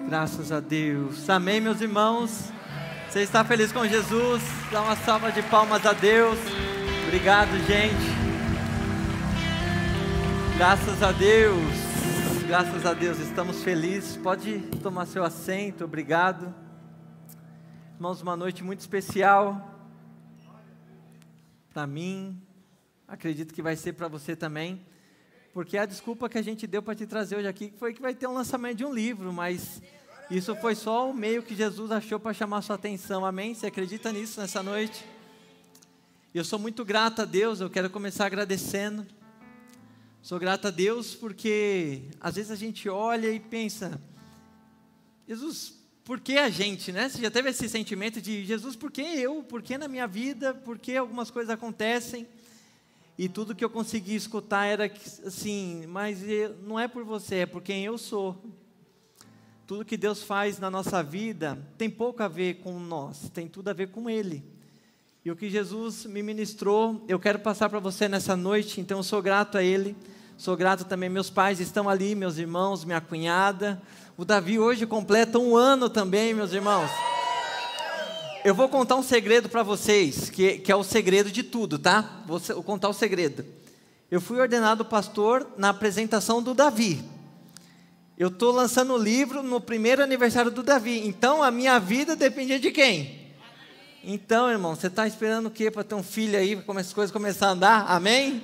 Graças a Deus. Amém, meus irmãos? Você está feliz com Jesus? Dá uma salva de palmas a Deus. Obrigado, gente. Graças a Deus. Graças a Deus, estamos felizes. Pode tomar seu assento, obrigado. Irmãos, uma noite muito especial para mim. Acredito que vai ser para você também. Porque a desculpa que a gente deu para te trazer hoje aqui foi que vai ter um lançamento de um livro, mas isso foi só o meio que Jesus achou para chamar sua atenção, amém? Você acredita nisso nessa noite? Eu sou muito grato a Deus, eu quero começar agradecendo. Sou grato a Deus porque às vezes a gente olha e pensa, Jesus, por que a gente, né? Você já teve esse sentimento de, Jesus, por que eu? Por que na minha vida? Por que algumas coisas acontecem? E tudo que eu consegui escutar era assim, mas não é por você, é por quem eu sou. Tudo que Deus faz na nossa vida tem pouco a ver com nós, tem tudo a ver com Ele. E o que Jesus me ministrou, eu quero passar para você nessa noite, então eu sou grato a Ele. Sou grato também, meus pais estão ali, meus irmãos, minha cunhada. O Davi hoje completa 1 ano também, meus irmãos. Eu vou contar um segredo para vocês, que é o segredo de tudo, tá? Vou contar o segredo. Eu fui ordenado pastor na apresentação do Davi. Eu estou lançando o livro no primeiro aniversário do Davi. Então, a minha vida dependia de quem? Então, irmão, você está esperando o quê para ter um filho aí, para as coisas começarem a andar? Amém?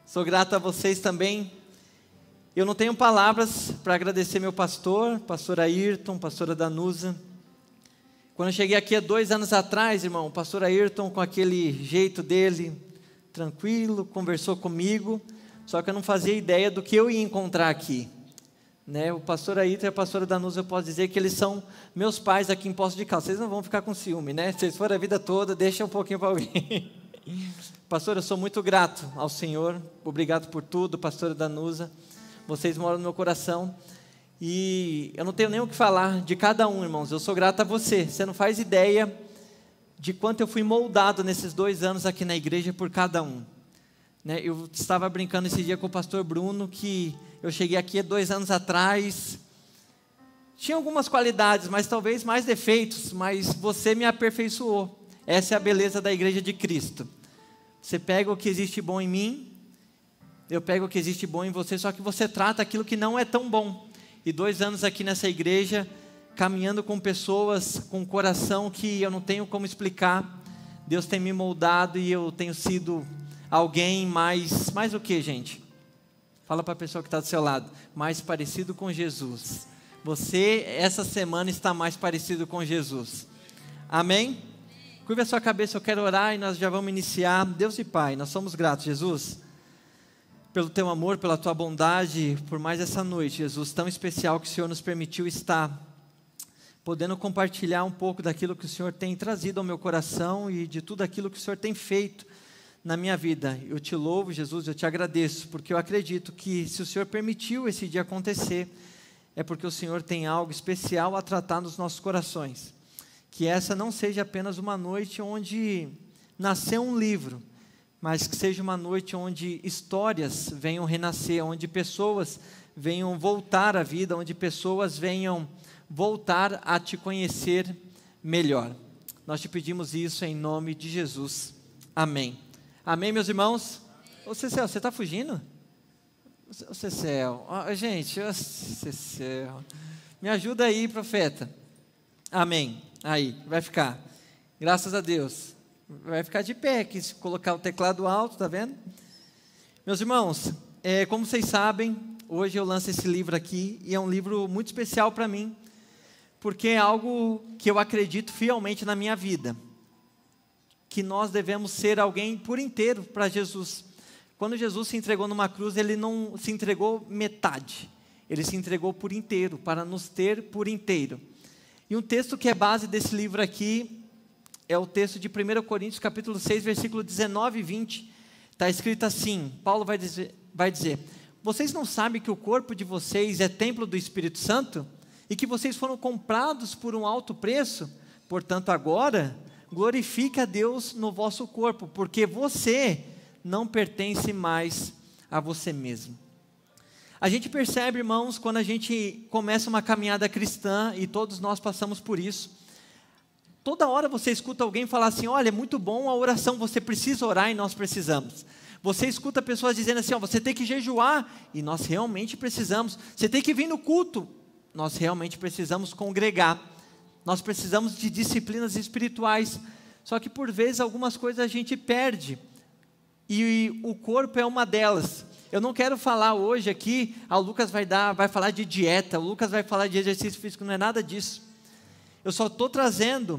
Sou grato a vocês também. Eu não tenho palavras para agradecer meu pastor, pastor Ayrton, pastora Danusa. Quando eu cheguei aqui há 2 anos atrás, irmão, o pastor Ayrton, com aquele jeito dele, tranquilo, conversou comigo, só que eu não fazia ideia do que eu ia encontrar aqui. Né? O pastor Ayrton e a pastora Danusa, eu posso dizer que eles são meus pais aqui em Poços de Caldas. Vocês não vão ficar com ciúme, né? Se vocês forem a vida toda, deixa um pouquinho para alguém. Pastor, eu sou muito grato ao Senhor, obrigado por tudo, pastora Danusa. Vocês moram no meu coração. E eu não tenho nem o que falar de cada um, irmãos. Eu sou grato a você. Você não faz ideia de quanto eu fui moldado nesses 2 anos aqui na igreja por cada um. Né? Eu estava brincando esse dia com o pastor Bruno, que eu cheguei aqui há 2 anos atrás. Tinha algumas qualidades, mas talvez mais defeitos, mas você me aperfeiçoou. Essa é a beleza da igreja de Cristo. Você pega o que existe bom em mim, eu pego o que existe bom em você, só que você trata aquilo que não é tão bom. E 2 anos aqui nessa igreja, caminhando com pessoas com um coração que eu não tenho como explicar. Deus tem me moldado e eu tenho sido alguém mais o que, gente? Fala para a pessoa que está do seu lado. Mais parecido com Jesus. Você, essa semana, está mais parecido com Jesus. Amém? Curva a sua cabeça, eu quero orar e nós já vamos iniciar. Deus e Pai, nós somos gratos, Jesus, pelo Teu amor, pela Tua bondade, por mais essa noite, Jesus, tão especial que o Senhor nos permitiu estar, podendo compartilhar um pouco daquilo que o Senhor tem trazido ao meu coração e de tudo aquilo que o Senhor tem feito na minha vida. Eu te louvo, Jesus, eu te agradeço, porque eu acredito que se o Senhor permitiu esse dia acontecer, é porque o Senhor tem algo especial a tratar nos nossos corações. Que essa não seja apenas uma noite onde nasceu um livro, mas que seja uma noite onde histórias venham renascer, onde pessoas venham voltar à vida, onde pessoas venham voltar a te conhecer melhor. Nós te pedimos isso em nome de Jesus. Amém. Amém, meus irmãos? Ô Cecel, você está fugindo? Ô Cecel, gente, ô Cecel, me ajuda aí, profeta. Amém. Aí, vai ficar. Graças a Deus. Vai ficar de pé aqui, se colocar o teclado alto, tá vendo? Meus irmãos, como vocês sabem, hoje eu lanço esse livro aqui, e é um livro muito especial para mim, porque é algo que eu acredito fielmente na minha vida, que nós devemos ser alguém por inteiro para Jesus. Quando Jesus se entregou numa cruz, Ele não se entregou metade, Ele se entregou por inteiro, para nos ter por inteiro. E um texto que é base desse livro aqui, é o texto de 1 Coríntios, capítulo 6, versículo 19 e 20, está escrito assim, Paulo vai dizer, vocês não sabem que o corpo de vocês é templo do Espírito Santo? E que vocês foram comprados por um alto preço? Portanto, agora, glorifique a Deus no vosso corpo, porque você não pertence mais a você mesmo. A gente percebe, irmãos, quando a gente começa uma caminhada cristã, e todos nós passamos por isso, toda hora você escuta alguém falar assim, olha, é muito bom a oração, você precisa orar e nós precisamos. Você escuta pessoas dizendo assim, ó, você tem que jejuar, e nós realmente precisamos. Você tem que vir no culto, nós realmente precisamos congregar. Nós precisamos de disciplinas espirituais. Só que por vezes algumas coisas a gente perde, e o corpo é uma delas. Eu não quero falar hoje aqui, o Lucas vai falar de dieta, o Lucas vai falar de exercício físico, não é nada disso. Eu só estou trazendo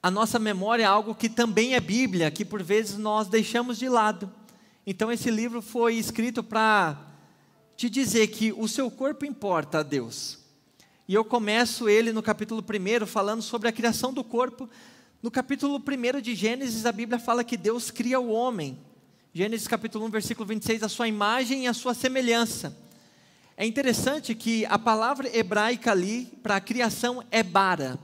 a nossa memória algo que também é Bíblia, que por vezes nós deixamos de lado. Então esse livro foi escrito para te dizer que o seu corpo importa a Deus. E eu começo ele no capítulo 1, falando sobre a criação do corpo. No capítulo 1 de Gênesis, a Bíblia fala que Deus cria o homem. Gênesis capítulo 1, versículo 26, a sua imagem e a sua semelhança. É interessante que a palavra hebraica ali, para a criação, é bara.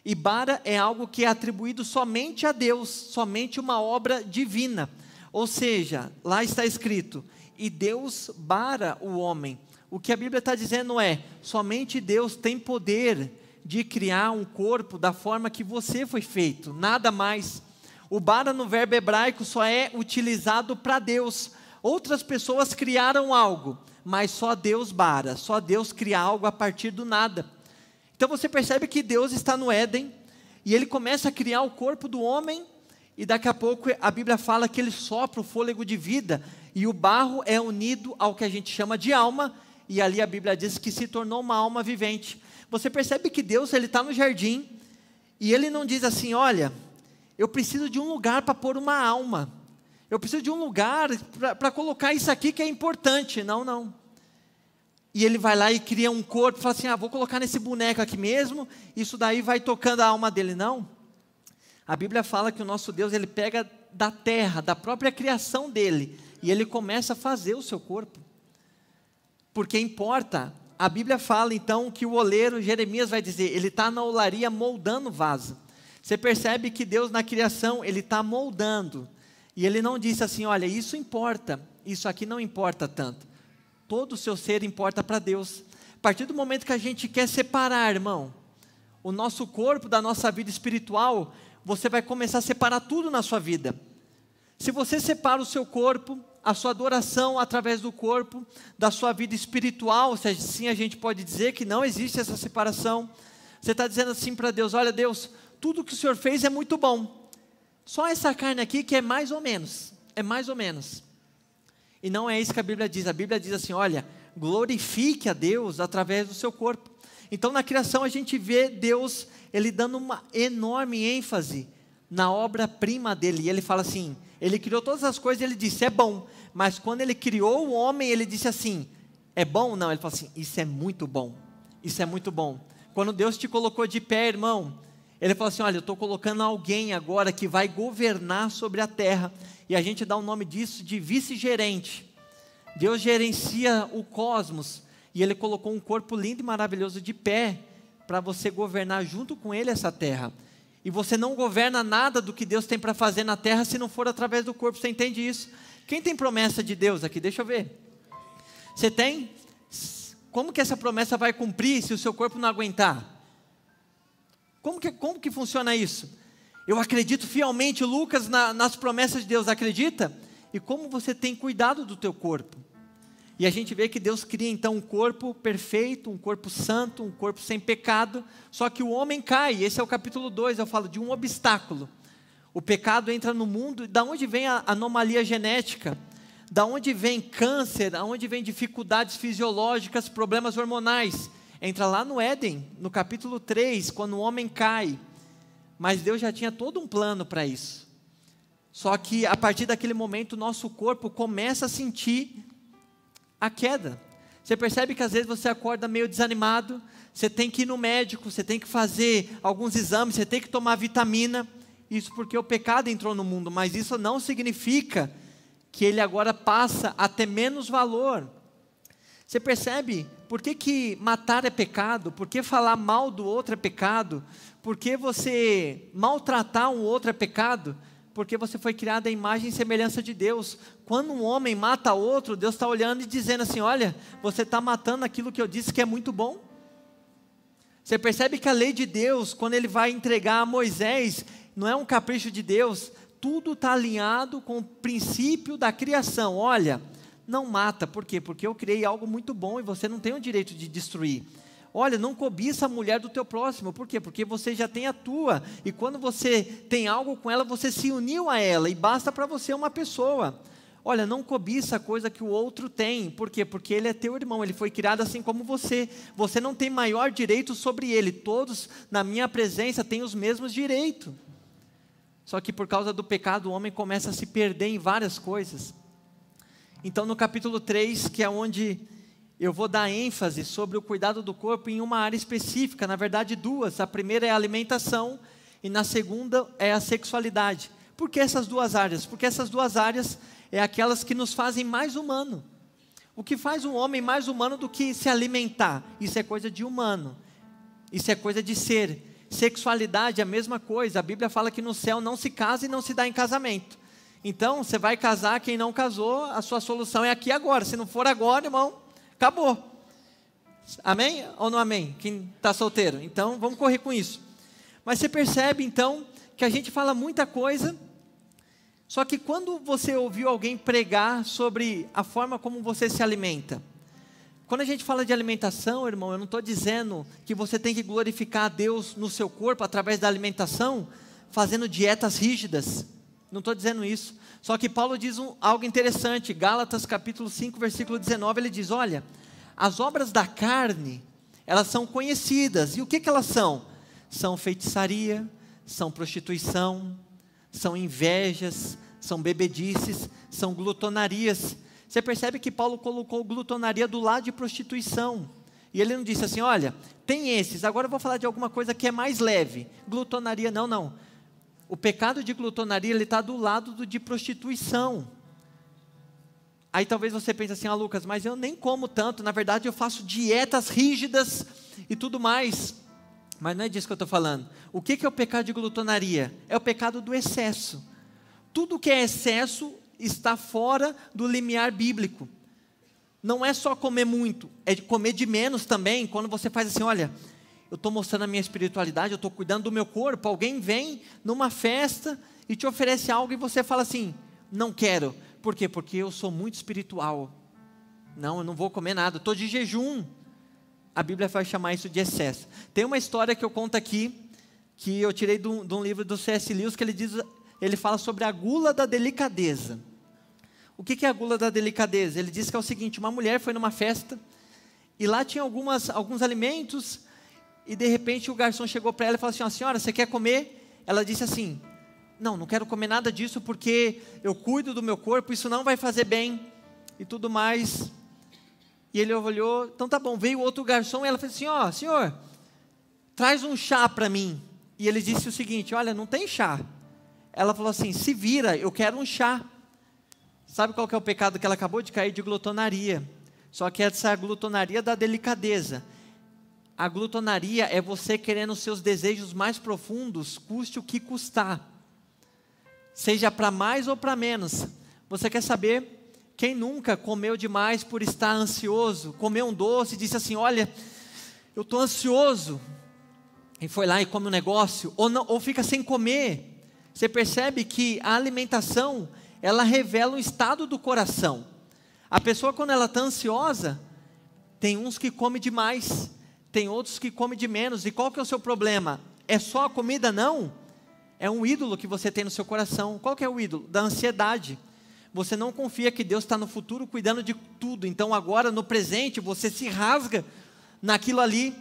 E bara é algo que é atribuído somente a Deus, somente uma obra divina. Ou seja, lá está escrito, e Deus bara o homem. O que a Bíblia está dizendo é, somente Deus tem poder de criar um corpo da forma que você foi feito, nada mais. O bara no verbo hebraico só é utilizado para Deus. Outras pessoas criaram algo, mas só Deus bara, só Deus cria algo a partir do nada. Então você percebe que Deus está no Éden, e Ele começa a criar o corpo do homem, e daqui a pouco a Bíblia fala que Ele sopra o fôlego de vida, e o barro é unido ao que a gente chama de alma, e ali a Bíblia diz que se tornou uma alma vivente. Você percebe que Deus, Ele está no jardim, e Ele não diz assim, olha, eu preciso de um lugar para pôr uma alma, eu preciso de um lugar para colocar isso aqui que é importante. Não, não. E Ele vai lá e cria um corpo, fala assim, vou colocar nesse boneco aqui mesmo, isso daí vai tocando a alma dele. Não. A Bíblia fala que o nosso Deus, Ele pega da terra, da própria criação dele, e Ele começa a fazer o seu corpo. Porque importa, a Bíblia fala então que o oleiro, Jeremias vai dizer, ele está na olaria moldando o vaso. Você percebe que Deus na criação, Ele está moldando. E Ele não disse assim, olha, isso importa, isso aqui não importa tanto. Todo o seu ser importa para Deus. A partir do momento que a gente quer separar, irmão, o nosso corpo da nossa vida espiritual, você vai começar a separar tudo na sua vida. Se você separa o seu corpo, a sua adoração através do corpo, da sua vida espiritual, se assim a gente pode dizer que não existe essa separação, você está dizendo assim para Deus, olha Deus, tudo que o Senhor fez é muito bom, só essa carne aqui que é mais ou menos, e não é isso que a Bíblia diz assim, olha, glorifique a Deus através do seu corpo. Então na criação a gente vê Deus, Ele dando uma enorme ênfase na obra-prima dele, e Ele fala assim, Ele criou todas as coisas e Ele disse, é bom, mas quando Ele criou o homem, Ele disse assim, é bom? Não, Ele fala assim, isso é muito bom, isso é muito bom. Quando Deus te colocou de pé, irmão, Ele falou assim, olha, eu estou colocando alguém agora que vai governar sobre a terra, e a gente dá o nome disso de vice-gerente. Deus gerencia o cosmos, e Ele colocou um corpo lindo e maravilhoso de pé, para você governar junto com Ele essa terra. E você não governa nada do que Deus tem para fazer na terra, se não for através do corpo, você entende isso? Quem tem promessa de Deus aqui? Deixa eu ver. Você tem? Como que essa promessa vai cumprir, se o seu corpo não aguentar? Como que funciona isso? Eu acredito fielmente, Lucas, nas promessas de Deus, acredita? E como você tem cuidado do teu corpo? E a gente vê que Deus cria então um corpo perfeito, um corpo santo, um corpo sem pecado, só que o homem cai, esse é o capítulo 2, eu falo de um obstáculo. O pecado entra no mundo, da onde vem a anomalia genética? Da onde vem câncer, da onde vem dificuldades fisiológicas, problemas hormonais? Entra lá no Éden, no capítulo 3, quando o homem cai. Mas Deus já tinha todo um plano para isso. Só que a partir daquele momento, o nosso corpo começa a sentir a queda. Você percebe que às vezes você acorda meio desanimado, você tem que ir no médico, você tem que fazer alguns exames, você tem que tomar vitamina. Isso porque o pecado entrou no mundo, mas isso não significa que ele agora passa a ter menos valor. Você percebe por que matar é pecado? Por que falar mal do outro é pecado? Por que você maltratar um outro é pecado? Porque você foi criado à imagem e semelhança de Deus. Quando um homem mata outro, Deus está olhando e dizendo assim, olha, você está matando aquilo que eu disse que é muito bom. Você percebe que a lei de Deus, quando Ele vai entregar a Moisés, não é um capricho de Deus, tudo está alinhado com o princípio da criação. Olha, não mata, por quê? Porque eu criei algo muito bom e você não tem o direito de destruir. Olha, não cobiça a mulher do teu próximo, por quê? Porque você já tem a tua, e quando você tem algo com ela, você se uniu a ela, e basta para você uma pessoa. Olha, não cobiça a coisa que o outro tem, por quê? Porque ele é teu irmão, ele foi criado assim como você não tem maior direito sobre ele, todos na minha presença têm os mesmos direitos. Só que por causa do pecado, o homem começa a se perder em várias coisas. Então no capítulo 3, que é onde eu vou dar ênfase sobre o cuidado do corpo em uma área específica, na verdade duas. A primeira é a alimentação e na segunda é a sexualidade. Por que essas duas áreas? Porque essas duas áreas é aquelas que nos fazem mais humano. O que faz um homem mais humano do que se alimentar? Isso é coisa de humano, isso é coisa de ser. Sexualidade é a mesma coisa, a Bíblia fala que no céu não se casa e não se dá em casamento. Então você vai casar, quem não casou, a sua solução é aqui agora. Se não for agora, irmão, acabou. Amém ou não amém? Quem está solteiro? Então vamos correr com isso. Mas você percebe então que a gente fala muita coisa, só que quando você ouviu alguém pregar sobre a forma como você se alimenta, quando a gente fala de alimentação, irmão, eu não estou dizendo que você tem que glorificar a Deus no seu corpo através da alimentação, fazendo dietas rígidas. Não estou dizendo isso. Só que Paulo diz algo interessante. Gálatas capítulo 5, versículo 19, ele diz, olha, as obras da carne, elas são conhecidas. E o que elas são? São feitiçaria, são prostituição, são invejas, são bebedices, são glutonarias. Você percebe que Paulo colocou glutonaria do lado de prostituição. E ele não disse assim, olha, tem esses, agora eu vou falar de alguma coisa que é mais leve. Glutonaria, não. O pecado de glutonaria, ele está do lado de prostituição. Aí talvez você pense assim, Lucas, mas eu nem como tanto, na verdade eu faço dietas rígidas e tudo mais. Mas não é disso que eu estou falando. O que é o pecado de glutonaria? É o pecado do excesso. Tudo que é excesso está fora do limiar bíblico. Não é só comer muito, é de comer de menos também. Quando você faz assim, olha, eu estou mostrando a minha espiritualidade, eu estou cuidando do meu corpo. Alguém vem numa festa e te oferece algo e você fala assim, não quero. Por quê? Porque eu sou muito espiritual. Não, eu não vou comer nada, estou de jejum. A Bíblia vai chamar isso de excesso. Tem uma história que eu conto aqui, que eu tirei de um livro do C.S. Lewis, que ele fala sobre a gula da delicadeza. O que é a gula da delicadeza? Ele diz que é o seguinte, uma mulher foi numa festa, e lá tinha alguns alimentos, e de repente o garçom chegou para ela e falou assim, senhora, você quer comer? Ela disse assim, não quero comer nada disso, porque eu cuido do meu corpo, isso não vai fazer bem, e tudo mais. E ele olhou, então tá bom, veio outro garçom, e ela falou assim, senhor, traz um chá para mim. E ele disse o seguinte, olha, não tem chá. Ela falou assim, se vira, eu quero um chá. Sabe qual que é o pecado que ela acabou de cair? De glutonaria. Só que essa é a glutonaria da delicadeza. A glutonaria é você querendo os seus desejos mais profundos, custe o que custar. Seja para mais ou para menos. Você quer saber? Quem nunca comeu demais por estar ansioso? Comeu um doce e disse assim, olha, eu estou ansioso. E foi lá e come um negócio. Ou fica sem comer. Você percebe que a alimentação, ela revela o estado do coração. A pessoa, quando ela está ansiosa, tem uns que comem demais, tem outros que comem de menos. E qual que é o seu problema? É só a comida? Não. É um ídolo que você tem no seu coração. Qual que é o ídolo? Da ansiedade. Você não confia que Deus está no futuro cuidando de tudo. Então agora, no presente, você se rasga naquilo ali.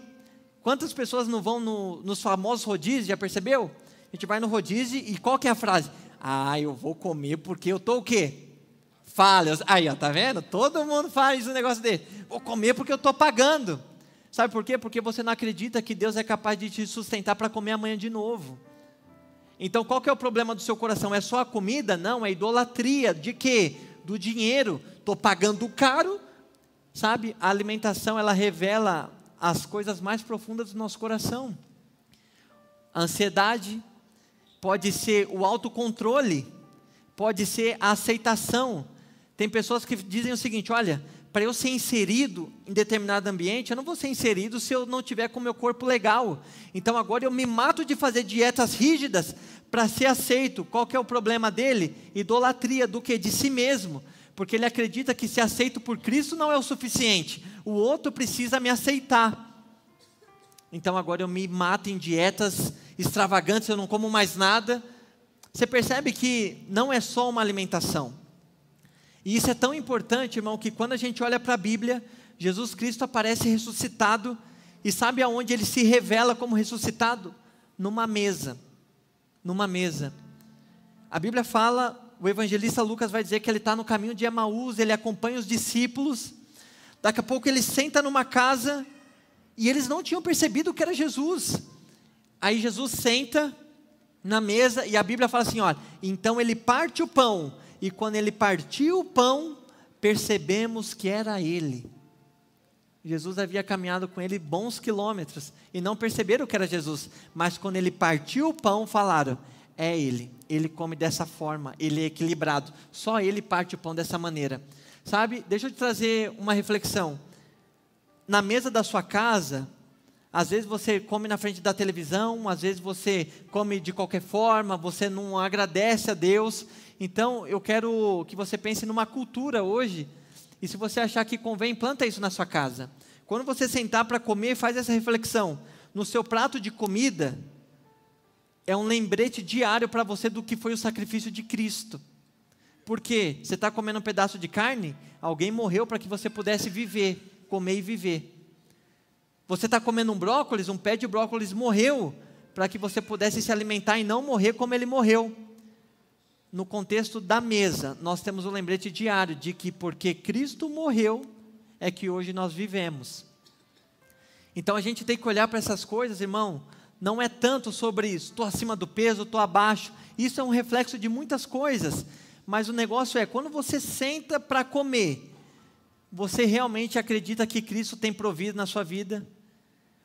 Quantas pessoas não vão nos famosos rodízios, já percebeu? A gente vai no rodízio e qual que é a frase? Eu vou comer porque eu estou o quê? Fala. Aí, ó, tá vendo? Todo mundo faz um negócio dele. Vou comer porque eu estou pagando. Sabe por quê? Porque você não acredita que Deus é capaz de te sustentar para comer amanhã de novo. Então, qual que é o problema do seu coração? É só a comida? Não, é idolatria. De quê? Do dinheiro. Estou pagando caro. Sabe? A alimentação, ela revela as coisas mais profundas do nosso coração. A ansiedade. pode ser o autocontrole, pode ser a aceitação. Tem pessoas que dizem o seguinte: olha, para eu ser inserido em determinado ambiente, eu não vou ser inserido se eu não tiver com o meu corpo legal. Então agora eu me mato de fazer dietas rígidas para ser aceito. Qual que é o problema dele? Idolatria do que? De si mesmo. Porque ele acredita que ser aceito por Cristo não é o suficiente. O outro precisa me aceitar. Então agora eu me mato em dietas extravagantes, eu não como mais nada. Você percebe que não é só uma alimentação. E isso é tão importante, irmão, que quando a gente olha para a Bíblia, Jesus Cristo aparece ressuscitado. E sabe aonde ele se revela como ressuscitado? Numa mesa. Numa mesa. A Bíblia fala, o evangelista Lucas vai dizer que ele está no caminho de Emaús, ele acompanha os discípulos. Daqui a pouco ele senta numa casa e eles não tinham percebido que era Jesus. Aí Jesus senta na mesa e a Bíblia fala assim, olha, então ele parte o pão. E quando ele partiu o pão, percebemos que era ele. Jesus havia caminhado com ele bons quilômetros e não perceberam que era Jesus. Mas quando ele partiu o pão, falaram, é ele. Ele come dessa forma, ele é equilibrado. Só ele parte o pão dessa maneira. Sabe, deixa eu te trazer uma reflexão. Na mesa da sua casa, às vezes você come na frente da televisão, às vezes você come de qualquer forma, você não agradece a Deus. Então, eu quero que você pense numa cultura hoje, e se você achar que convém, planta isso na sua casa. Quando você sentar para comer, faz essa reflexão. No seu prato de comida, é um lembrete diário para você do que foi o sacrifício de Cristo. Por quê? Você está comendo um pedaço de carne? Alguém morreu para que você pudesse viver, comer e viver. Você está comendo um brócolis, um pé de brócolis morreu, para que você pudesse se alimentar e não morrer como ele morreu. No contexto da mesa, nós temos um lembrete diário de que porque Cristo morreu, é que hoje nós vivemos. Então a gente tem que olhar para essas coisas, irmão, não é tanto sobre isso, estou acima do peso, estou abaixo, isso é um reflexo de muitas coisas, mas o negócio é, quando você senta para comer, você realmente acredita que Cristo tem provido na sua vida?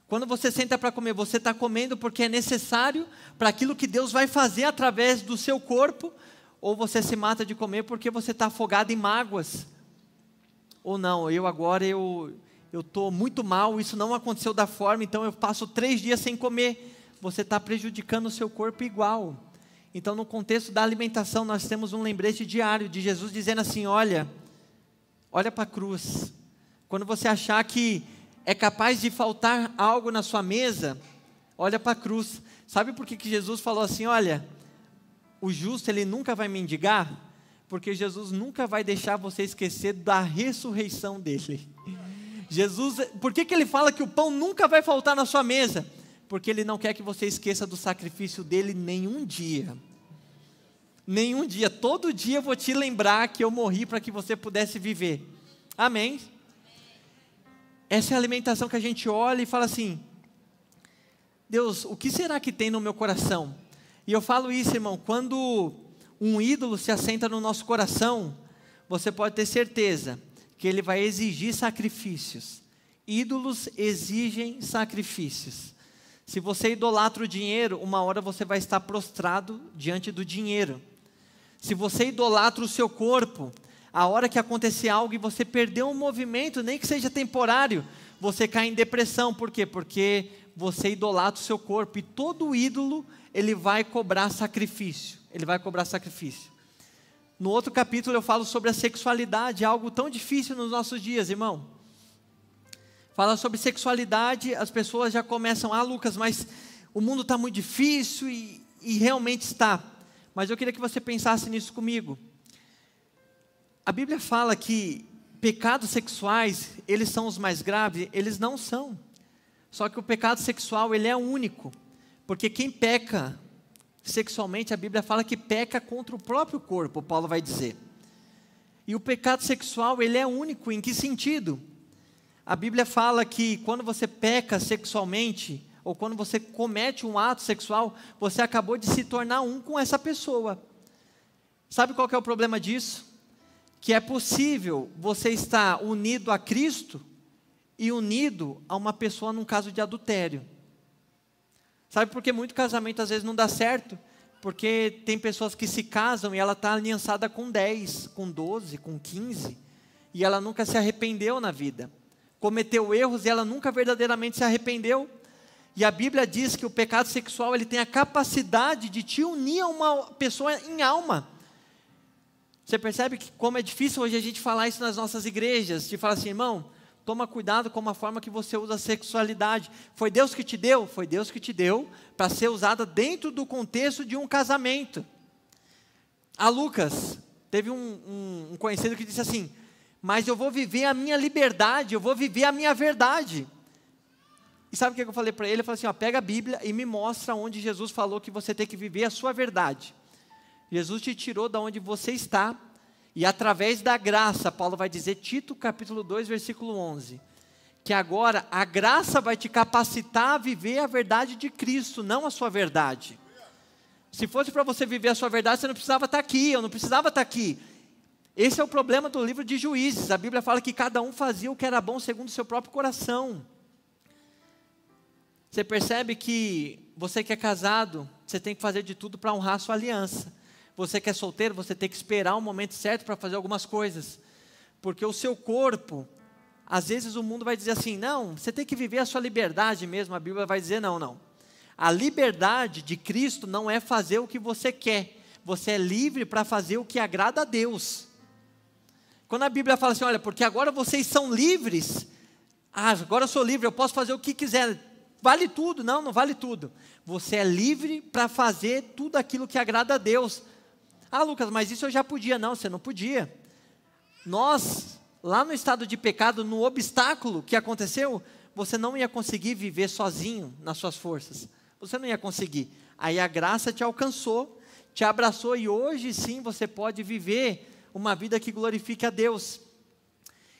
Quando você senta para comer, você está comendo porque é necessário para aquilo que Deus vai fazer através do seu corpo, ou você se mata de comer porque você está afogado em mágoas, ou não, eu estou muito mal, isso não aconteceu da forma, então eu passo 3 dias sem comer, você está prejudicando o seu corpo igual. Então no contexto da alimentação nós temos um lembrete diário de Jesus dizendo assim, olha para a cruz, quando você achar que é capaz de faltar algo na sua mesa, olha para a cruz. Sabe por que Jesus falou assim, olha, o justo ele nunca vai mendigar? Porque Jesus nunca vai deixar você esquecer da ressurreição dele. Jesus, por que ele fala que o pão nunca vai faltar na sua mesa? Porque ele não quer que você esqueça do sacrifício dele nenhum dia. Nenhum dia, todo dia eu vou te lembrar que eu morri para que você pudesse viver. Amém? Essa é a alimentação que a gente olha e fala assim, Deus, o que será que tem no meu coração? E eu falo isso, irmão, quando um ídolo se assenta no nosso coração, você pode ter certeza que ele vai exigir sacrifícios. Ídolos exigem sacrifícios. Se você idolatra o dinheiro, uma hora você vai estar prostrado diante do dinheiro. Se você idolatra o seu corpo, a hora que acontecer algo e você perder um movimento, nem que seja temporário, você cai em depressão. Por quê? Porque você idolatra o seu corpo. E todo ídolo, ele vai cobrar sacrifício. Ele vai cobrar sacrifício. No outro capítulo eu falo sobre a sexualidade, algo tão difícil nos nossos dias, irmão. Fala sobre sexualidade, as pessoas já começam, Lucas, mas o mundo está muito difícil e realmente está. Mas eu queria que você pensasse nisso comigo. A Bíblia fala que pecados sexuais, eles são os mais graves, eles não são. Só que o pecado sexual, ele é único. Porque quem peca sexualmente, a Bíblia fala que peca contra o próprio corpo, Paulo vai dizer. E o pecado sexual, ele é único, em que sentido? A Bíblia fala que quando você peca sexualmente, ou quando você comete um ato sexual, você acabou de se tornar um com essa pessoa. Sabe qual que é o problema disso? Que é possível você estar unido a Cristo e unido a uma pessoa num caso de adultério. Sabe por que muito casamento às vezes não dá certo? Porque tem pessoas que se casam e ela está aliançada com 10, com 12, com 15, e ela nunca se arrependeu na vida. Cometeu erros e ela nunca verdadeiramente se arrependeu. E a Bíblia diz que o pecado sexual ele tem a capacidade de te unir a uma pessoa em alma. Você percebe que como é difícil hoje a gente falar isso nas nossas igrejas, de falar assim, irmão, toma cuidado com a forma que você usa a sexualidade. Foi Deus que te deu? Foi Deus que te deu para ser usada dentro do contexto de um casamento. A Lucas, teve um conhecido que disse assim, mas eu vou viver a minha liberdade, eu vou viver a minha verdade. E sabe o que eu falei para ele? Eu falei assim, ó, pega a Bíblia e me mostra onde Jesus falou que você tem que viver a sua verdade. Jesus te tirou da onde você está, e através da graça, Paulo vai dizer, Tito capítulo 2, versículo 11, que agora a graça vai te capacitar a viver a verdade de Cristo, não a sua verdade. Se fosse para você viver a sua verdade, você não precisava estar aqui, eu não precisava estar aqui. Esse é o problema do livro de Juízes, a Bíblia fala que cada um fazia o que era bom segundo o seu próprio coração. Você percebe que você que é casado, você tem que fazer de tudo para honrar a sua aliança. Você que é solteiro, você tem que esperar o momento certo para fazer algumas coisas. Porque o seu corpo, às vezes o mundo vai dizer assim, não, você tem que viver a sua liberdade mesmo. A Bíblia vai dizer, não. A liberdade de Cristo não é fazer o que você quer. Você é livre para fazer o que agrada a Deus. Quando a Bíblia fala assim, olha, porque agora vocês são livres. Agora eu sou livre, eu posso fazer o que quiser. Vale tudo? Não, não vale tudo. Você é livre para fazer tudo aquilo que agrada a Deus. Lucas, mas isso eu já podia. Não, você não podia. Nós, lá no estado de pecado, no obstáculo que aconteceu, você não ia conseguir viver sozinho nas suas forças. Você não ia conseguir. Aí a graça te alcançou, te abraçou e hoje sim você pode viver uma vida que glorifique a Deus.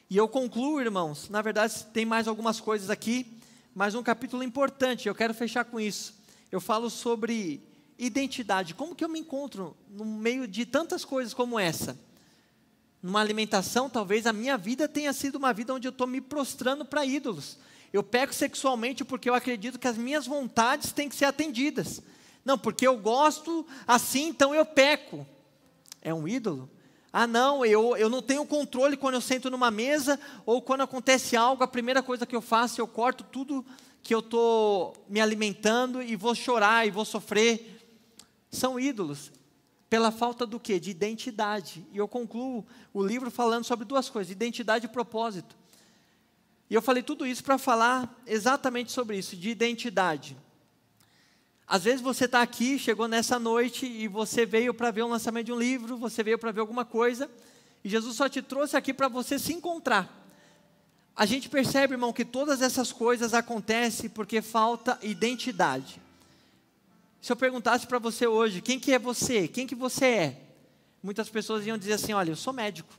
E eu concluo, irmãos, na verdade tem mais algumas coisas aqui, mas um capítulo importante, eu quero fechar com isso. Eu falo sobre identidade, como que eu me encontro no meio de tantas coisas como essa? Numa alimentação, talvez a minha vida tenha sido uma vida onde eu estou me prostrando para ídolos. Eu peco sexualmente porque eu acredito que as minhas vontades têm que ser atendidas. Não, porque eu gosto assim, então eu peco. É um ídolo? Não, eu não tenho controle quando eu sento numa mesa, ou quando acontece algo, a primeira coisa que eu faço, eu corto tudo que eu estou me alimentando e vou chorar e vou sofrer. São ídolos, pela falta do quê? De identidade. E eu concluo o livro falando sobre duas coisas, identidade e propósito. E eu falei tudo isso para falar exatamente sobre isso, de identidade. Às vezes você está aqui, chegou nessa noite e você veio para ver o lançamento de um livro, você veio para ver alguma coisa, e Jesus só te trouxe aqui para você se encontrar. A gente percebe, irmão, que todas essas coisas acontecem porque falta identidade. Se eu perguntasse para você hoje, quem que é você? Quem que você é? Muitas pessoas iam dizer assim, olha, eu sou médico,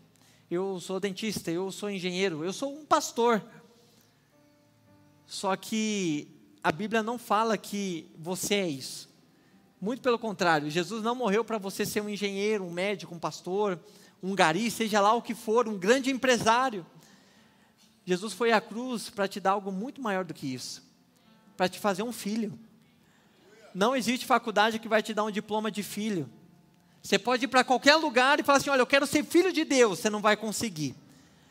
eu sou dentista, eu sou engenheiro, eu sou um pastor. Só que a Bíblia não fala que você é isso. Muito pelo contrário, Jesus não morreu para você ser um engenheiro, um médico, um pastor, um gari, seja lá o que for, um grande empresário. Jesus foi à cruz para te dar algo muito maior do que isso, para te fazer um filho. Não existe faculdade que vai te dar um diploma de filho. Você pode ir para qualquer lugar e falar assim, olha, eu quero ser filho de Deus, você não vai conseguir.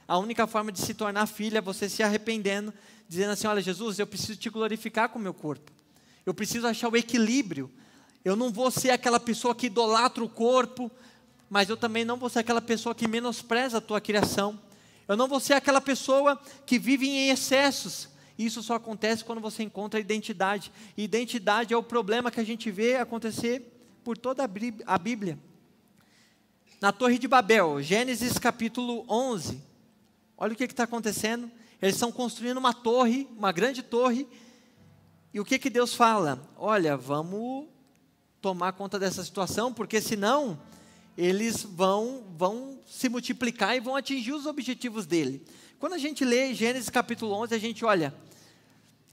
A única forma de se tornar filho é você se arrependendo, dizendo assim, olha Jesus, eu preciso te glorificar com o meu corpo. Eu preciso achar o equilíbrio. Eu não vou ser aquela pessoa que idolatra o corpo, mas eu também não vou ser aquela pessoa que menospreza a tua criação. Eu não vou ser aquela pessoa que vive em excessos. Isso só acontece quando você encontra a identidade. E identidade é o problema que a gente vê acontecer por toda a Bíblia. Na Torre de Babel, Gênesis capítulo 11. Olha o que está acontecendo. Eles estão construindo uma torre, uma grande torre. E o que Deus fala? Olha, vamos tomar conta dessa situação, porque senão eles vão se multiplicar e vão atingir os objetivos dele. Quando a gente lê Gênesis capítulo 11, a gente olha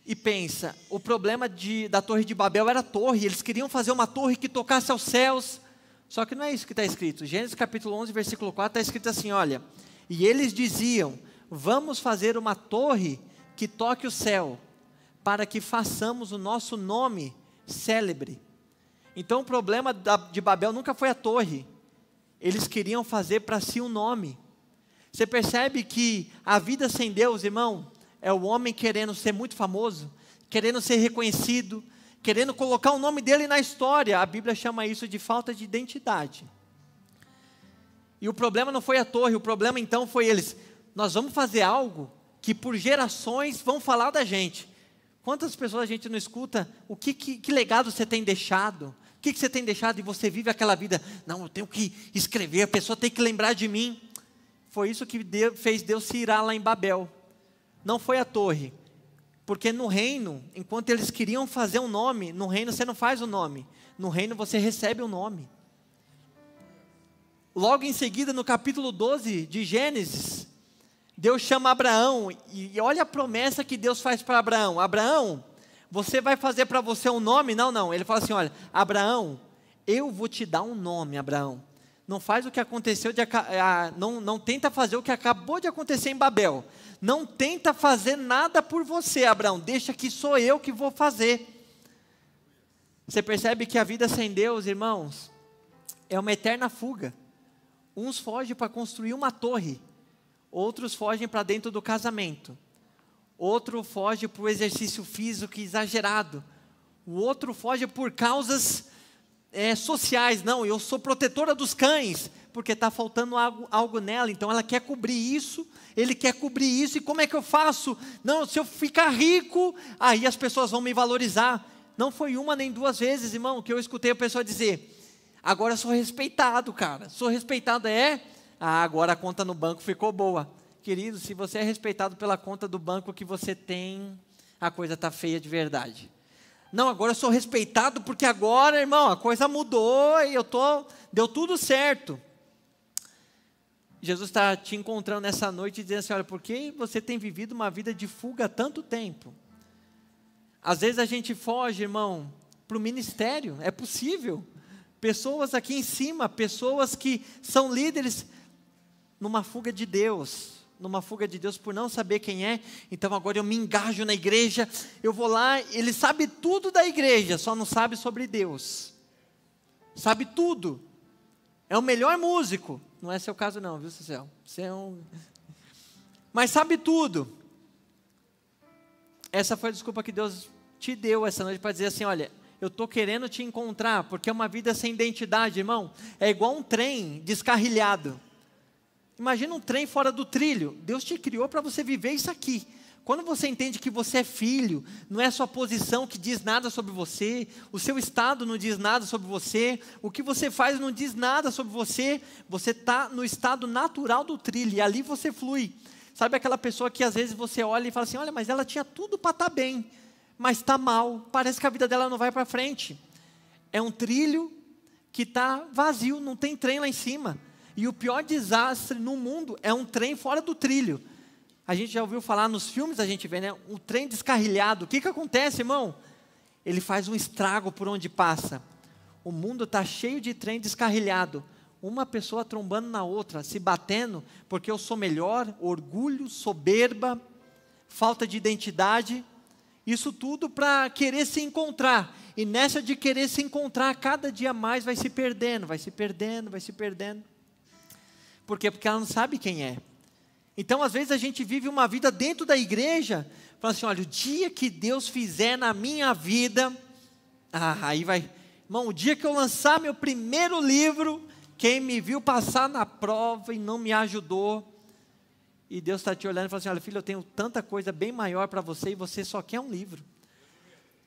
e pensa, o problema da Torre de Babel era a torre, eles queriam fazer uma torre que tocasse aos céus, só que não é isso que está escrito. Gênesis capítulo 11, versículo 4, está escrito assim, olha, e eles diziam, vamos fazer uma torre que toque o céu, para que façamos o nosso nome célebre. Então o problema de Babel nunca foi a torre. Eles queriam fazer para si um nome. Você percebe que a vida sem Deus, irmão, é o homem querendo ser muito famoso, querendo ser reconhecido, querendo colocar o nome dele na história. A Bíblia chama isso de falta de identidade. E o problema não foi a torre, o problema então foi eles. Nós vamos fazer algo que por gerações vão falar da gente. Quantas pessoas a gente não escuta, que legado você tem deixado? O que você tem deixado e você vive aquela vida? Não, eu tenho que escrever, a pessoa tem que lembrar de mim. Foi isso que fez Deus se irar lá em Babel. Não foi a torre. Porque no reino, enquanto eles queriam fazer um nome, no reino você não faz o nome. No reino você recebe o nome. Logo em seguida, no capítulo 12 de Gênesis, Deus chama Abraão, e olha a promessa que Deus faz para Abraão. Abraão, você vai fazer para você um nome? Não, ele fala assim, olha, Abraão, eu vou te dar um nome, Abraão. Não faz o que aconteceu, não tenta fazer o que acabou de acontecer em Babel. Não tenta fazer nada por você, Abraão, deixa que sou eu que vou fazer. Você percebe que a vida sem Deus, irmãos, é uma eterna fuga. Uns fogem para construir uma torre, outros fogem para dentro do casamento, outro foge para o exercício físico exagerado, o outro foge por causas sociais. Não, eu sou protetora dos cães, porque está faltando algo nela, então ela quer cobrir isso, ele quer cobrir isso, e como é que eu faço? Não, se eu ficar rico, aí as pessoas vão me valorizar. Não foi uma nem duas vezes, irmão, que eu escutei a pessoa dizer, agora sou respeitado, cara, sou respeitado, agora a conta no banco ficou boa. Querido, se você é respeitado pela conta do banco que você tem, a coisa está feia de verdade. Não, agora eu sou respeitado porque agora, irmão, a coisa mudou e deu tudo certo. Jesus está te encontrando nessa noite e dizendo assim, olha, por que você tem vivido uma vida de fuga há tanto tempo? Às vezes a gente foge, irmão, para o ministério, é possível. Pessoas aqui em cima, pessoas que são líderes, numa fuga de Deus por não saber quem é. Então agora eu me engajo na igreja, eu vou lá, ele sabe tudo da igreja, só não sabe sobre Deus. Sabe tudo. É o melhor músico. Não é seu caso não, viu, Cecil? Você é Mas sabe tudo. Essa foi a desculpa que Deus te deu essa noite para dizer assim, olha, eu estou querendo te encontrar, porque é uma vida sem identidade, irmão. É igual um trem descarrilhado. Imagina um trem fora do trilho. Deus te criou para você viver isso aqui. Quando você entende que você é filho, não é sua posição que diz nada sobre você, o seu estado não diz nada sobre você, o que você faz não diz nada sobre você está no estado natural do trilho, e ali você flui. Sabe aquela pessoa que às vezes você olha e fala assim, olha, mas ela tinha tudo para estar bem, mas está mal, parece que a vida dela não vai para frente. É um trilho que está vazio, não tem trem lá em cima. E o pior desastre no mundo é um trem fora do trilho. A gente já ouviu falar nos filmes, a gente vê, né? Um trem descarrilhado. O que acontece, irmão? Ele faz um estrago por onde passa. O mundo está cheio de trem descarrilhado. Uma pessoa trombando na outra, se batendo, porque eu sou melhor, orgulho, soberba, falta de identidade. Isso tudo para querer se encontrar. E nessa de querer se encontrar, cada dia mais vai se perdendo, vai se perdendo, vai se perdendo. Por quê? Porque ela não sabe quem é. Então, às vezes, a gente vive uma vida dentro da igreja, falando assim, olha, o dia que Deus fizer na minha vida, aí vai, irmão, o dia que eu lançar meu primeiro livro, quem me viu passar na prova e não me ajudou, e Deus está te olhando e fala assim, olha, filho, eu tenho tanta coisa bem maior para você e você só quer um livro.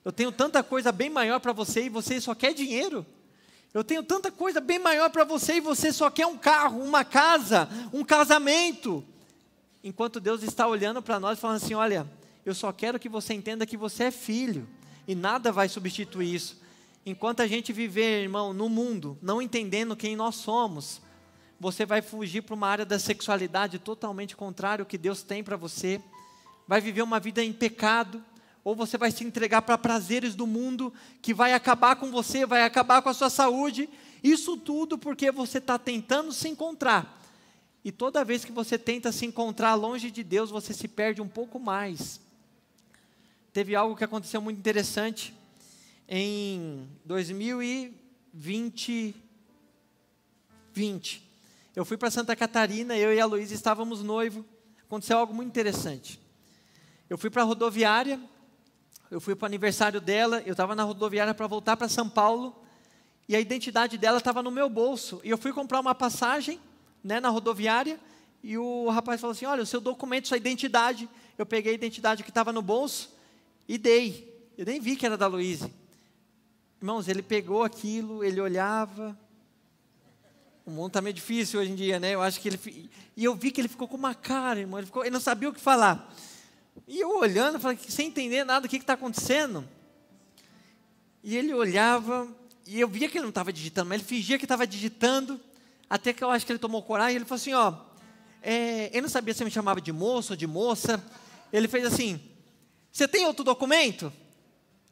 Eu tenho tanta coisa bem maior para você e você só quer dinheiro. Eu tenho tanta coisa bem maior para você e você só quer um carro, uma casa, um casamento. Enquanto Deus está olhando para nós e falando assim, olha, eu só quero que você entenda que você é filho. E nada vai substituir isso. Enquanto a gente viver, irmão, no mundo, não entendendo quem nós somos, você vai fugir para uma área da sexualidade totalmente contrária ao que Deus tem para você. Vai viver uma vida em pecado. Ou você vai se entregar para prazeres do mundo, que vai acabar com você, vai acabar com a sua saúde. Isso tudo porque você está tentando se encontrar. E toda vez que você tenta se encontrar longe de Deus, você se perde um pouco mais. Teve algo que aconteceu muito interessante. em 2020. Eu fui para Santa Catarina, eu e a Luísa estávamos noivos. Aconteceu algo muito interessante. Eu fui para a rodoviária, eu fui para o aniversário dela, eu estava na rodoviária para voltar para São Paulo, e a identidade dela estava no meu bolso. E eu fui comprar uma passagem, né, na rodoviária, e o rapaz falou assim, olha, o seu documento, sua identidade. Eu peguei a identidade que estava no bolso e dei. Eu nem vi que era da Luísa. Irmãos, ele pegou aquilo, ele olhava. O mundo está meio difícil hoje em dia, né? Eu acho que ele... E eu vi que ele ficou com uma cara, irmão. Ele não sabia o que falar. E eu olhando, falei, sem entender nada, o que está acontecendo? E ele olhava, e eu via que ele não estava digitando, mas ele fingia que estava digitando, até que eu acho que ele tomou coragem, ele falou assim, ó, ele não sabia se eu me chamava de moço ou de moça. Ele fez assim, você tem outro documento?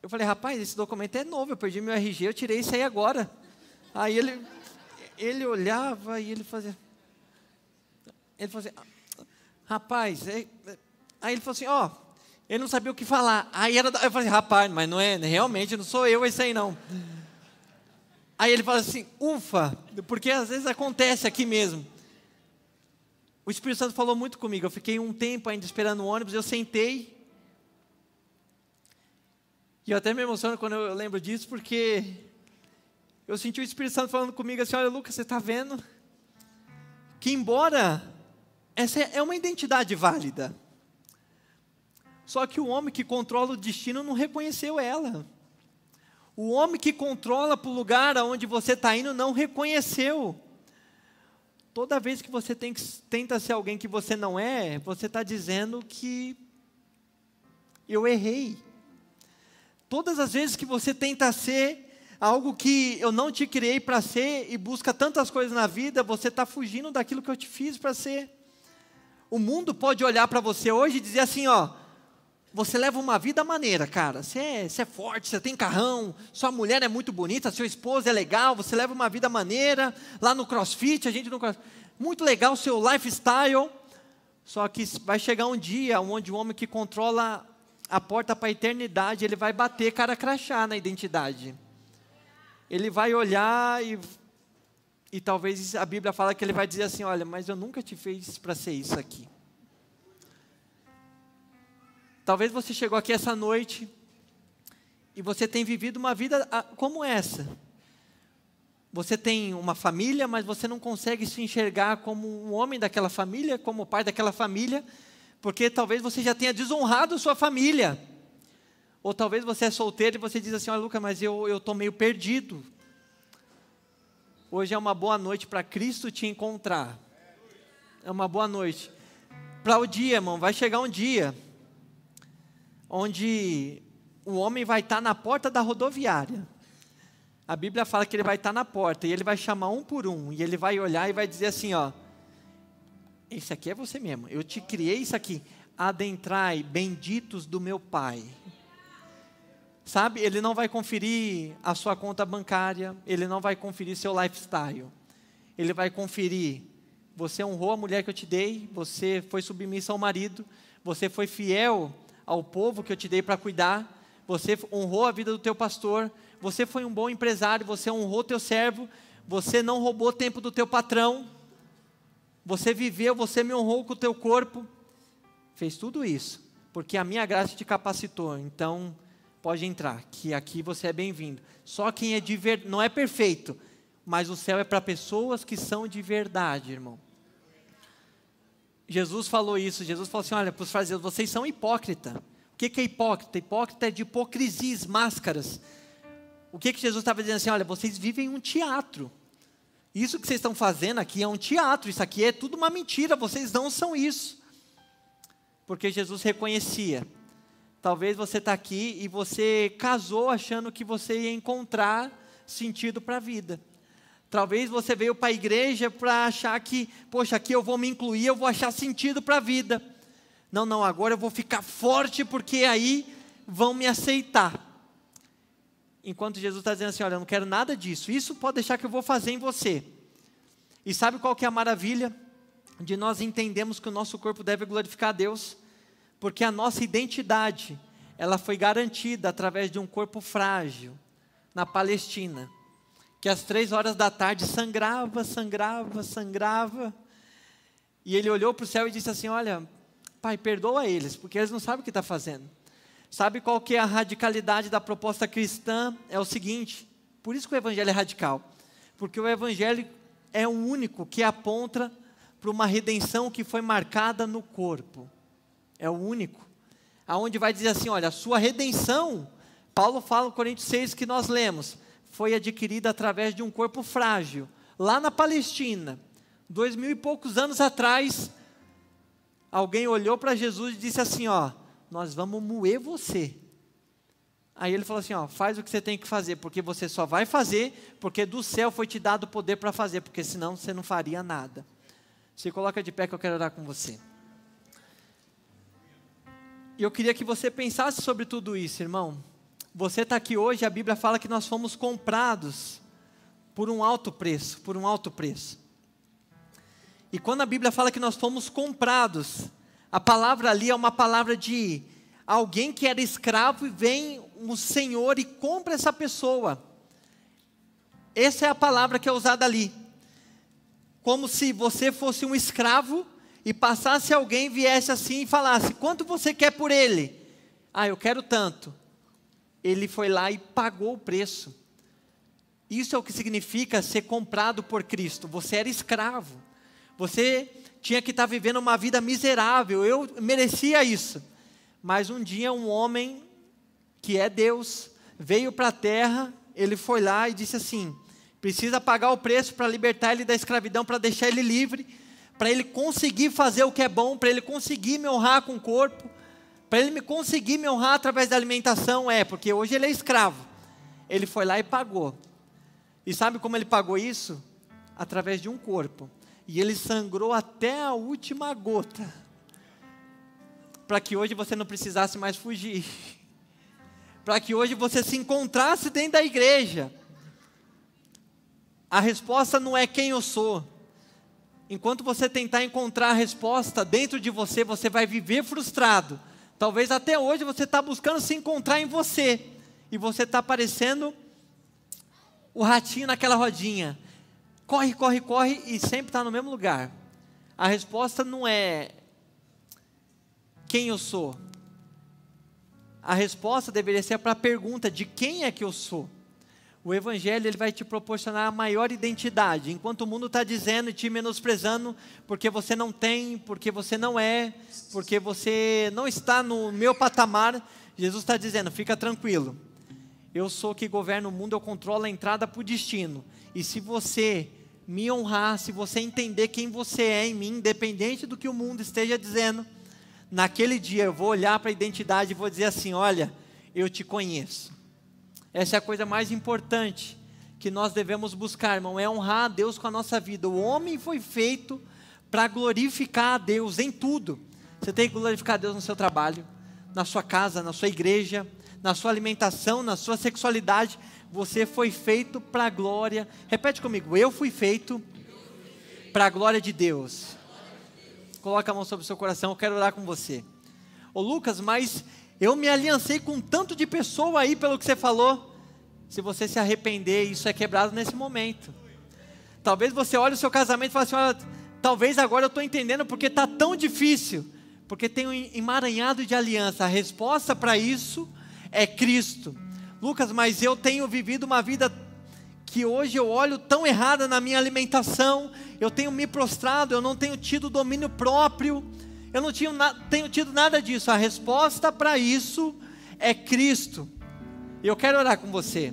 Eu falei, rapaz, esse documento é novo, eu perdi meu RG, eu tirei isso aí agora. Aí ele olhava e ele fazia rapaz, aí ele falou assim, ó, ele não sabia o que falar. Aí eu falei, rapaz, mas não é, realmente não sou eu esse aí não. Aí ele fala assim, ufa, porque às vezes acontece aqui mesmo. O Espírito Santo falou muito comigo, eu fiquei um tempo ainda esperando o ônibus, eu sentei, e eu até me emociono quando eu lembro disso, porque eu senti o Espírito Santo falando comigo assim, olha Lucas, você está vendo que embora essa é uma identidade válida, só que o homem que controla o destino não reconheceu ela. O homem que controla para o lugar aonde você está indo não reconheceu. Toda vez que você tenta ser alguém que você não é, você está dizendo que eu errei. Todas as vezes que você tenta ser algo que eu não te criei para ser e busca tantas coisas na vida, você está fugindo daquilo que eu te fiz para ser. O mundo pode olhar para você hoje e dizer assim, ó, você leva uma vida maneira, cara, você é forte, você tem carrão, sua mulher é muito bonita, seu esposo é legal, você leva uma vida maneira, lá no CrossFit, a gente no CrossFit, muito legal o seu lifestyle, só que vai chegar um dia onde o homem que controla a porta para a eternidade, ele vai bater cara crachá na identidade. Ele vai olhar e talvez a Bíblia fala que ele vai dizer assim, olha, mas eu nunca te fiz para ser isso aqui. Talvez você chegou aqui essa noite e você tem vivido uma vida como essa. Você tem uma família, mas você não consegue se enxergar como um homem daquela família, como pai daquela família, porque talvez você já tenha desonrado sua família. Ou talvez você é solteiro e você diz assim, olha Lucas, mas eu estou meio perdido. Hoje é uma boa noite para Cristo te encontrar. É uma boa noite. Para o dia, irmão, vai chegar um dia onde o homem vai estar na porta da rodoviária. A Bíblia fala que ele vai estar na porta, e ele vai chamar um por um, e ele vai olhar e vai dizer assim, ó, esse aqui é você mesmo, eu te criei isso aqui, adentrai, benditos do meu Pai. Sabe, ele não vai conferir a sua conta bancária, ele não vai conferir seu lifestyle, ele vai conferir, você honrou a mulher que eu te dei, você foi submissa ao marido, você foi fiel ao povo que eu te dei para cuidar, você honrou a vida do teu pastor, você foi um bom empresário, você honrou teu servo, você não roubou tempo do teu patrão, você viveu, você me honrou com o teu corpo, fez tudo isso, porque a minha graça te capacitou, então pode entrar, que aqui você é bem-vindo. Só quem é de verdade, não é perfeito, mas o céu é para pessoas que são de verdade, irmão. Jesus falou isso, Jesus falou assim, olha, para os fariseus, vocês são hipócritas. O que é hipócrita? Hipócrita é de hipocrisias, máscaras. O que Jesus estava dizendo assim, olha, vocês vivem um teatro. Isso que vocês estão fazendo aqui é um teatro, isso aqui é tudo uma mentira, vocês não são isso. Porque Jesus reconhecia. Talvez você está aqui e você casou achando que você ia encontrar sentido para a vida. Talvez você veio para a igreja para achar que, poxa, aqui eu vou me incluir, eu vou achar sentido para a vida. Não, agora eu vou ficar forte porque aí vão me aceitar. Enquanto Jesus está dizendo assim, olha, eu não quero nada disso, isso pode deixar que eu vou fazer em você. E sabe qual que é a maravilha? De nós entendemos que o nosso corpo deve glorificar a Deus, porque a nossa identidade, ela foi garantida através de um corpo frágil, na Palestina, que às 3 horas da tarde sangrava, e ele olhou para o céu e disse assim: olha, Pai, perdoa eles, porque eles não sabem o que está fazendo. Sabe qual que é a radicalidade da proposta cristã? É o seguinte, por isso que o Evangelho é radical, porque o Evangelho é o único que aponta para uma redenção que foi marcada no corpo. É o único, aonde vai dizer assim: olha, a sua redenção, Paulo fala no Coríntios 6 que nós lemos, foi adquirida através de um corpo frágil, lá na Palestina, 2000 e poucos anos atrás, alguém olhou para Jesus e disse assim: ó, nós vamos moer você. Aí ele falou assim: ó, faz o que você tem que fazer, porque você só vai fazer, porque do céu foi te dado o poder para fazer, porque senão você não faria nada. Se coloca de pé que eu quero orar com você. E eu queria que você pensasse sobre tudo isso, irmão. Você está aqui hoje, a Bíblia fala que nós fomos comprados por um alto preço, E quando a Bíblia fala que nós fomos comprados, a palavra ali é uma palavra de alguém que era escravo e vem um Senhor e compra essa pessoa. Essa é a palavra que é usada ali. Como se você fosse um escravo e passasse alguém, viesse assim e falasse: quanto você quer por ele? Ah, eu quero tanto. Ele foi lá e pagou o preço. Isso é o que significa ser comprado por Cristo. Você era escravo. Você tinha que estar vivendo uma vida miserável. Eu merecia isso. Mas um dia um homem, que é Deus, veio para a terra. Ele foi lá e disse assim: precisa pagar o preço para libertar ele da escravidão, para deixar ele livre, para ele conseguir fazer o que é bom, para ele conseguir me honrar com o corpo, para ele conseguir me honrar através da alimentação. Porque hoje ele é escravo. Ele foi lá e pagou. E sabe como ele pagou isso? Através de um corpo. E ele sangrou até a última gota, para que hoje você não precisasse mais fugir, para que hoje você se encontrasse dentro da igreja. A resposta não é quem eu sou. Enquanto você tentar encontrar a resposta dentro de você, você vai viver frustrado. Talvez até hoje você está buscando se encontrar em você, e você está parecendo o ratinho naquela rodinha. Corre, corre, corre, e sempre está no mesmo lugar. A resposta não é quem eu sou. A resposta deveria ser para a pergunta de quem é que eu sou. O Evangelho ele vai te proporcionar a maior identidade. Enquanto o mundo está dizendo e te menosprezando, porque você não tem, porque você não é, porque você não está no meu patamar, Jesus está dizendo: fica tranquilo. Eu sou que governo o mundo, eu controlo a entrada para o destino. E se você me honrar, se você entender quem você é em mim, independente do que o mundo esteja dizendo, naquele dia eu vou olhar para a identidade e vou dizer assim: olha, eu te conheço. Essa é a coisa mais importante que nós devemos buscar, irmão, é honrar a Deus com a nossa vida. O homem foi feito para glorificar a Deus em tudo. Você tem que glorificar a Deus no seu trabalho, na sua casa, na sua igreja, na sua alimentação, na sua sexualidade. Você foi feito para a glória. Repete comigo: eu fui feito para a glória de Deus. Coloca a mão sobre o seu coração, eu quero orar com você. Ô Lucas, mas eu me aliancei com tanto de pessoa aí pelo que você falou. Se você se arrepender, isso é quebrado nesse momento. Talvez você olhe o seu casamento e fale assim: olha, talvez agora eu estou entendendo porque está tão difícil. Porque tem um emaranhado de aliança. A resposta para isso é Cristo. Lucas, mas eu tenho vivido uma vida que hoje eu olho tão errada na minha alimentação. Eu tenho me prostrado, eu não tenho tido domínio próprio. Eu não tenho tido nada disso. A resposta para isso é Cristo. E eu quero orar com você.